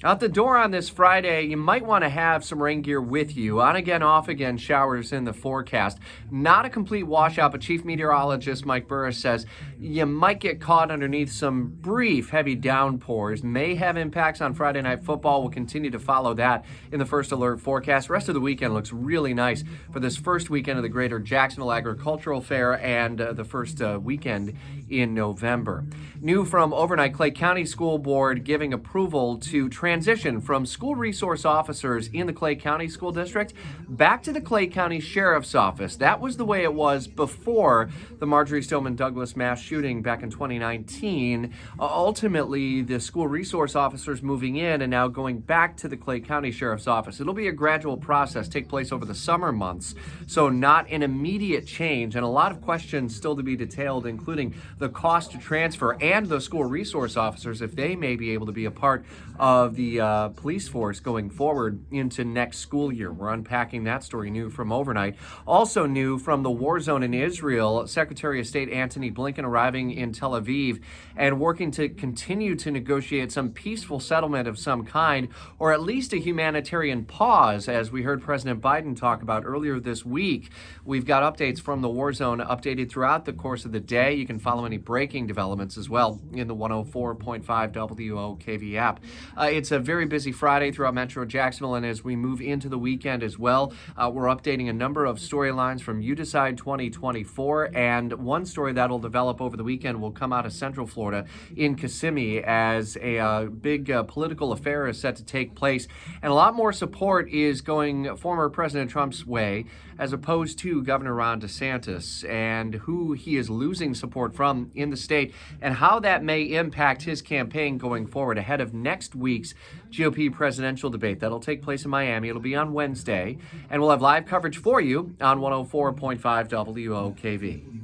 Out the door on this Friday, you might want to have some rain gear with you. On again, off again showers in the forecast. Not a complete washout, but Chief Meteorologist Mike Burris says you might get caught underneath some brief heavy downpours. May have impacts on Friday Night Football. We'll continue to follow that in the first alert forecast. Rest of the weekend looks really nice for this first weekend of the Greater Jacksonville Agricultural Fair and the first weekend in November. New from overnight, Clay County School Board giving approval to transition from school resource officers in the Clay County School District back to the Clay County Sheriff's Office. That was the way it was before the Marjorie Stoneman Douglas mass shooting back in 2019. Ultimately, the school resource officers moving in and now going back to the Clay County Sheriff's Office. It'll be a gradual process, take place over the summer months, so not an immediate change, and a lot of questions still to be detailed, including the cost to transfer and the school resource officers, if they may be able to be a part of the police force going forward into next school year. We're unpacking that story new from overnight. Also new from the war zone in Israel, Secretary of State Antony Blinken arriving in Tel Aviv and working to continue to negotiate some peaceful settlement of some kind, or at least a humanitarian pause, as we heard President Biden talk about earlier this week. We've got updates from the war zone updated throughout the course of the day. You can follow any breaking developments as well in the 104.5 WOKV app. It's a very busy Friday throughout Metro Jacksonville, and as we move into the weekend as well, we're updating a number of storylines from You Decide 2024, and one story that'll develop over the weekend will come out of Central Florida in Kissimmee as a big political affair is set to take place, and a lot more support is going former President Trump's way as opposed to Governor Ron DeSantis, and who he is losing support from in the state and how that may impact his campaign going forward ahead of next week's GOP presidential debate. That'll take place in Miami. It'll be on Wednesday, and we'll have live coverage for you on 104.5 WOKV.